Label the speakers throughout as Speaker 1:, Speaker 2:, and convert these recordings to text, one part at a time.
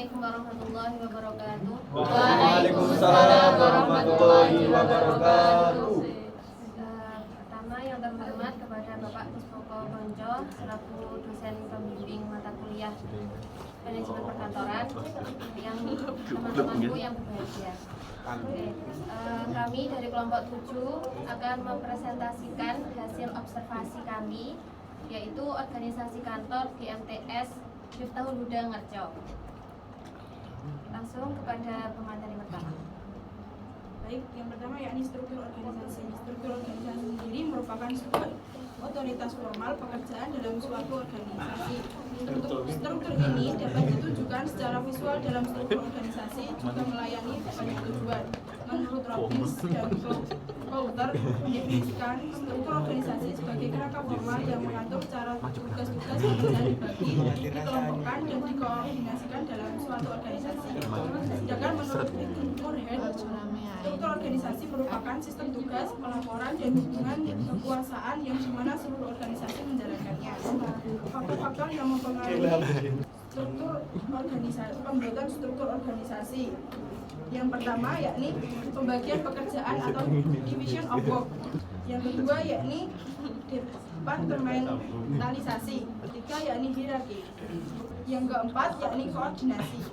Speaker 1: Assalamualaikum warahmatullahi wabarakatuh.
Speaker 2: Waalaikumsalam warahmatullahi wabarakatuh.
Speaker 1: Pertama yang terhormat kepada Bapak Puspoko Konco selaku dosen pembimbing mata kuliah manajemen perkantoran yang teman-temanku yang berbahagia. Kami dari kelompok 7 akan mempresentasikan hasil observasi kami, yaitu organisasi kantor GMTS Miftahul Huda Ngerco. Langsung kepada pemateri pertama.
Speaker 3: Baik, yang pertama yakni struktur organisasi. Struktur organisasi sendiri merupakan sebuah otoritas formal pekerjaan dalam suatu organisasi. Struktur ini dapat ditunjukkan secara visual dalam struktur organisasi juga melayani banyak tujuan. Menurut Robbins dan Coulter mendefinisikan struktur organisasi sebagai kerangka formal yang mengatur cara tugas-tugas pekerjaan dibagi, dikelompokkan dan dikoordinasikan dalam suatu organisasi. Sedangkan menurut Moorhead, struktur organisasi merupakan sistem tugas, pelaporan, dan hubungan kekuasaan yang dimana seluruh organisasi menjalankannya. Faktor-faktor yang mempengaruhi struktur organisasi, pembuatan struktur organisasi. Yang pertama yakni pembagian pekerjaan atau division of work. Yang kedua yakni departementalisasi. Ketiga yakni hierarki. Yang keempat yakni koordinasi.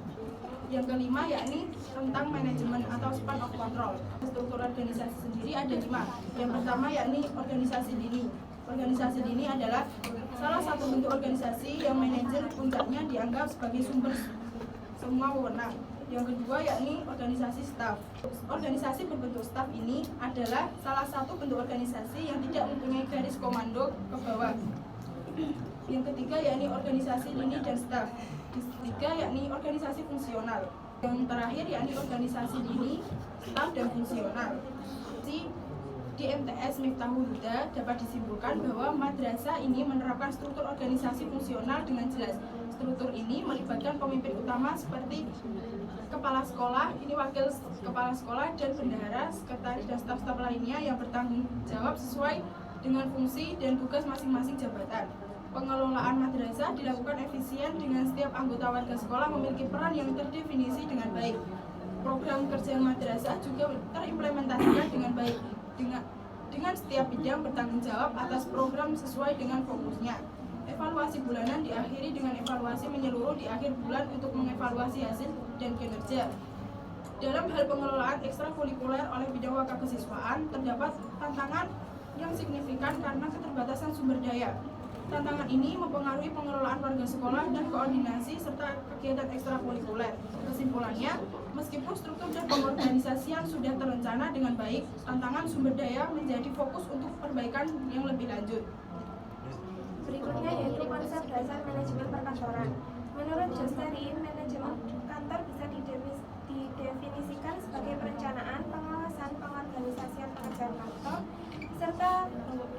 Speaker 3: Yang kelima yakni tentang manajemen atau span of control. Struktur organisasi sendiri ada 5. Yang pertama yakni organisasi dini. Organisasi dini adalah salah satu bentuk organisasi yang manajer puncaknya dianggap sebagai sumber semua wewenang. Yang kedua yakni organisasi staf. Organisasi berbentuk staf ini adalah salah satu bentuk organisasi yang tidak mempunyai garis komando ke bawah. Yang ketiga yakni organisasi dini dan staf. Yang ketiga yakni organisasi fungsional. Yang terakhir yakni organisasi dini, staf dan fungsional. Di MTS Miftahul Huda dapat disimpulkan bahwa madrasah ini menerapkan struktur organisasi fungsional dengan jelas. Struktur ini melibatkan pemimpin utama seperti kepala sekolah, ini wakil kepala sekolah dan bendahara, sekretaris dan staf-staf lainnya yang bertanggung jawab sesuai dengan fungsi dan tugas masing-masing jabatan. Pengelolaan madrasah dilakukan efisien dengan setiap anggota warga sekolah memiliki peran yang terdefinisi dengan baik. Program kerja madrasah juga terimplementasikan dengan baik dengan setiap bidang bertanggung jawab atas program sesuai dengan fokusnya. Evaluasi bulanan diakhiri dengan evaluasi menyeluruh di akhir bulan untuk mengevaluasi hasil dan kinerja. Dalam hal pengelolaan ekstrakurikuler oleh bidang wakaf kesiswaan terdapat tantangan yang signifikan karena keterbatasan sumber daya. Tantangan ini mempengaruhi pengelolaan warga sekolah dan koordinasi serta kegiatan ekstrakurikuler. Kesimpulannya, meskipun struktur dan pengorganisasian sudah terencana dengan baik, tantangan sumber daya menjadi fokus untuk perbaikan yang lebih lanjut.
Speaker 4: Berikutnya yaitu konsep dasar manajemen perkantoran. Menurut Josteri, manajemen kantor bisa didefinisikan sebagai perencanaan, pengawasan, pengorganisasian pekerjaan kantor, serta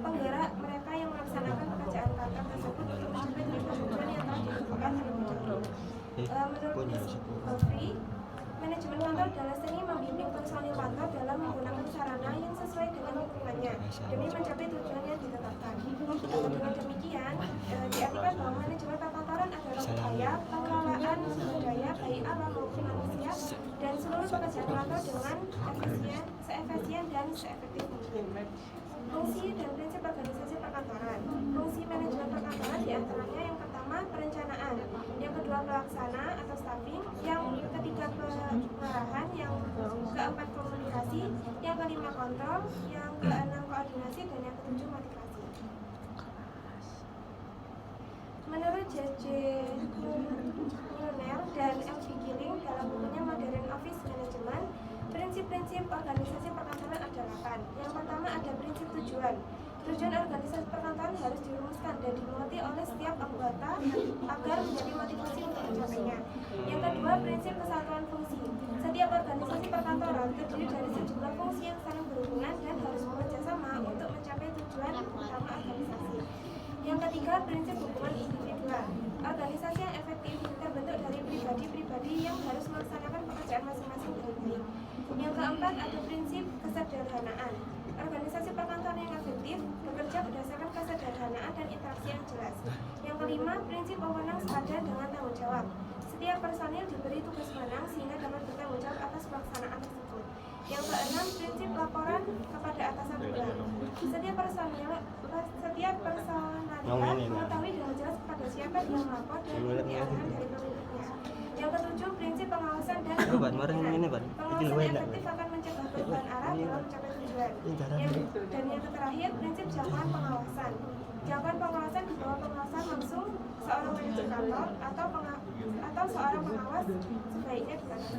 Speaker 4: penggerak mereka yang melaksanakan pekerjaan kantor tersebut untuk mencapai tujuan yang telah ditentukan terlebih dahulu. Menurut Godfrey, manajemen kantor adalah seni membimbing personil kantor dalam menggunakan sarana yang sesuai dengan lingkungannya demi mencapai tujuan yang ditetapkan. Dengan demikian, diartikan bahwa manajemen perkantoran adalah upaya pengelolaan sumber daya baik alam maupun manusia dan seluruh pekerjaan kantor dengan seefisien dan seefektif mungkin. Fungsi dan prinsip organisasi perkantoran. Fungsi manajemen perkantoran diantaranya yang pertama perencanaan, yang kedua pelaksana atau staffing, yang ketiga pengarahan, yang keempat komunikasi, yang kelima kontrol, yang keenam koordinasi, dan yang ketujuh motivasi. Menurut J.J. Neuner dan F.B. Gilling dalam bukunya Modern Office Management, prinsip-prinsip organisasi perkantoran ada 8. Yang pertama ada prinsip tujuan. Tujuan organisasi perkantoran harus dirumuskan dan dimengerti oleh setiap anggota agar menjadi motivasi untuk mencapainya. Yang kedua, prinsip kesatuan fungsi. Setiap organisasi perkantoran terdiri dari sejumlah fungsi yang saling berhubungan dan harus bekerja sama untuk mencapai tujuan utama organisasi. Yang ketiga, prinsip hubungan individual. Organisasi yang efektif terbentuk dari pribadi-pribadi yang harus melaksanakan pekerjaan masing-masing dengan baik. Yang keempat, ada prinsip kesederhanaan. Organisasi perkantoran yang efektif bekerja berdasarkan kesederhanaan dan interaksi yang jelas. Yang kelima, prinsip wewenang sepadan dengan tanggung jawab. Setiap personil diberi tugas menang sehingga dapat bertanggung jawab atas pelaksanaan tersebut. Yang keenam, prinsip laporan kepada atasan pula. Setiap personalita mengetahui dengan jelas kepada siapa dia melapor dan mengikuti arahan dari pemiliknya. Yang ketujuh, prinsip pengawasan dan pengawasan efektif akan mencegah perubahan arah dalam mencapai tujuan. Dan yang terakhir, prinsip jangkauan pengawasan. Jangkauan pengawasan di bawah pengawasan langsung seorang manajer kantor atau seorang pengawas sebaiknya dibatasi.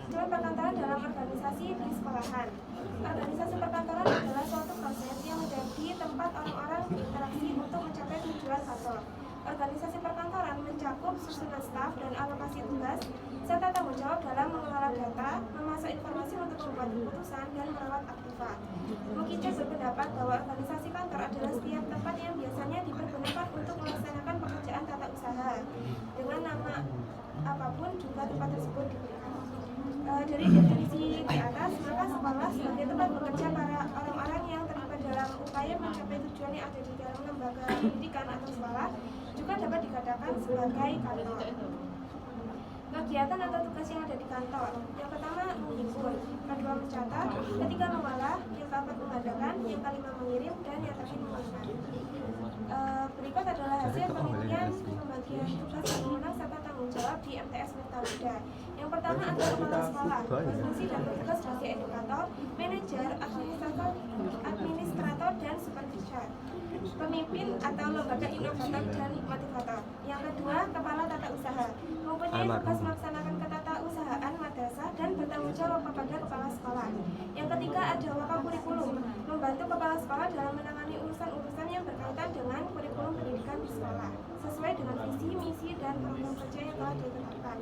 Speaker 4: Manajemen perkantoran dalam organisasi di sekolahan. Organisasi perkantoran adalah suatu proses yang menjadi tempat orang-orang berinteraksi untuk mencapai tujuan kantor. Organisasi perkantoran mencakup susunan staf dan alokasi tugas, serta tanggung jawab dalam mengelola data, memasuk informasi untuk membuat keputusan, dan merawat aktiva. Mukijaz berpendapat bahwa organisasi kantor adalah setiap tempat yang biasanya dipergunakan untuk melaksanakan pekerjaan tata usaha. Dengan nama apapun juga tempat tersebut diberikan. Dari definisi di atas, maka sekolah sebagai tempat bekerja para orang-orang yang terlibat dalam upaya mencapai tujuan yang ada di dalam lembaga pendidikan atau sekolah juga dapat dikatakan sebagai kantor. Kegiatan atau tugas yang ada di kantor. Yang pertama, menghibur, kedua mencatat, ketiga mengolah, yang keempat mengadakan, yang kelima mengirim, dan yang terakhir mengumumkan. Berikut adalah hasil penelitian pembagian tugas dan wewenang serta tanggung jawab di MTS Miftahul-Huda. Yang pertama adalah kepala sekolah, berfungsi dan bertugas sebagai edukator, manajer, administrator, dan supervisor. Pemimpin atau lembaga inovator dan motivator. Yang kedua, kepala tata usaha, mempunyai tugas melaksanakan ketatausahaan madrasah dan bertanggung jawab kepada kepala sekolah. Yang ketiga ada wakakurikulum, membantu kepala sekolah dalam menangani urusan-urusan yang berkaitan dengan kurikulum pendidikan di sekolah, sesuai dengan visi, misi, dan program kerja yang telah ditetapkan.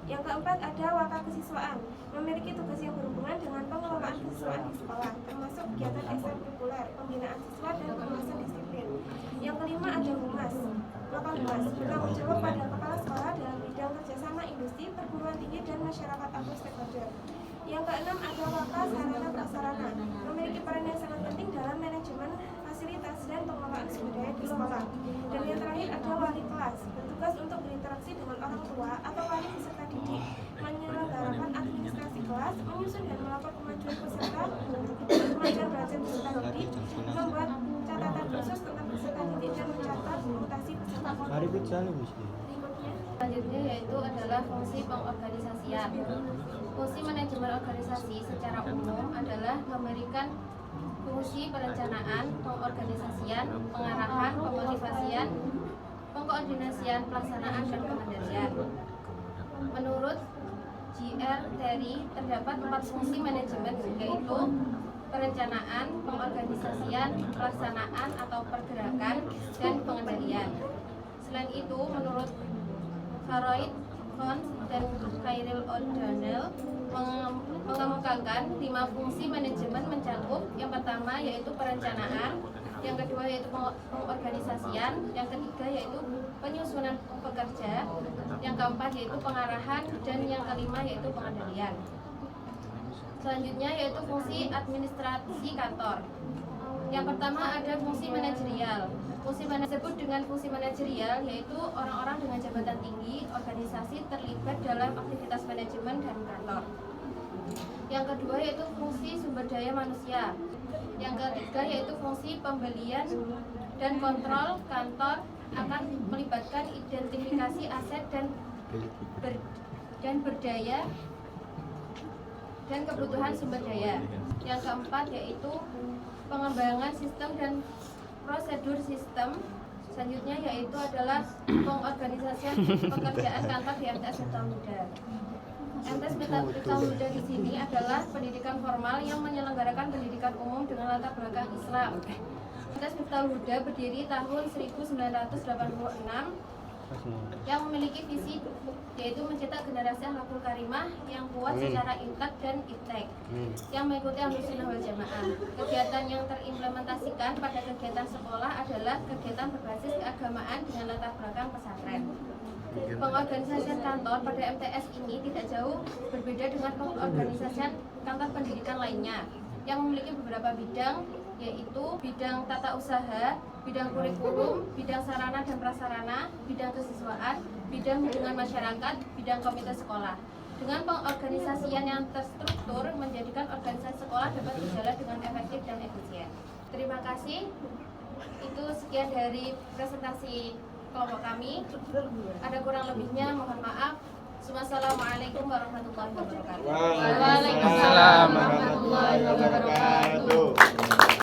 Speaker 4: Yang keempat ada wakakesiswaan, memiliki tugas yang berhubungan dengan pengelolaan kesiswaan di sekolah, termasuk kegiatan ekstrakurikuler, pembinaan siswa, dan pengawasan disiplin. Yang kelima ada humas, Wakahumas, bertanggung jawab pada kepala sekolah dalam bidang kerjasama industri, perguruan tinggi, dan masyarakat atau stakeholder. Yang keenam ada waka sarana prasarana, memiliki peran yang sangat penting dalam manajemen fasilitas dan pengelolaan sumber daya di sekolah. Dan yang terakhir ada wali kelas, bertugas untuk berinteraksi dengan orang tua atau wali peserta didik, menyelenggarakan administrasi kelas, menyusun dan melapor kemajuan peserta, kemajuan belajar peserta didik, membuat catatan khusus tentang peserta didik dan mencatat mutasi peserta didik.
Speaker 1: Selanjutnya yaitu adalah fungsi pengorganisasian. Fungsi manajemen organisasi secara umum adalah memberikan fungsi perencanaan, pengorganisasian, pengarahan, pemotivasian, pengkoordinasian, pelaksanaan, dan pengendalian. Menurut J.R. Terry, terdapat 4 fungsi manajemen, yaitu perencanaan, pengorganisasian, pelaksanaan atau pergerakan, dan pengendalian. Selain itu, menurut Faroid, Kons, dan Khairil O'Donnell mengemukakan 5 fungsi manajemen mencakup yang pertama yaitu perencanaan, yang kedua yaitu pengorganisasian, yang ketiga yaitu penyusunan pekerja, yang keempat yaitu pengarahan, dan yang kelima yaitu pengendalian. Selanjutnya yaitu fungsi administrasi kantor. Yang pertama ada fungsi manajerial. Fungsi disebut dengan fungsi manajerial yaitu orang-orang dengan jabatan tinggi organisasi terlibat dalam aktivitas manajemen dan kantor. Yang kedua yaitu fungsi sumber daya manusia. Yang ketiga yaitu fungsi pembelian dan kontrol kantor akan melibatkan identifikasi aset dan berdaya dan kebutuhan sumber daya. Yang keempat yaitu pengembangan sistem dan prosedur sistem. Selanjutnya yaitu adalah pengorganisasian pekerjaan kantor di MTS Miftahul-Huda. MTS Miftahul-Huda di sini adalah pendidikan formal yang menyelenggarakan pendidikan umum dengan latar belakang Islam. MTS Miftahul-Huda berdiri tahun 1986 yang memiliki visi yaitu mencetak generasi akhlakul karimah yang kuat secara intak dan iptek yang mengikuti Ahlussunnah wal Jamaah. Kegiatan yang terimplementasikan pada kegiatan sekolah adalah kegiatan berbasis keagamaan dengan latar belakang pesantren. Pengorganisasian kantor pada MTS ini tidak jauh berbeda dengan pengorganisasian kantor pendidikan lainnya yang memiliki beberapa bidang, yaitu bidang tata usaha, bidang kurikulum, bidang sarana dan prasarana, bidang kesiswaan, bidang hubungan masyarakat, bidang komite sekolah. Dengan pengorganisasian yang terstruktur, menjadikan organisasi sekolah dapat berjalan dengan efektif dan efisien. Terima kasih. Itu sekian dari presentasi kelompok kami. Ada kurang lebihnya, mohon maaf. Wassalamualaikum warahmatullahi wabarakatuh.
Speaker 2: Waalaikumsalam warahmatullahi wabarakatuh.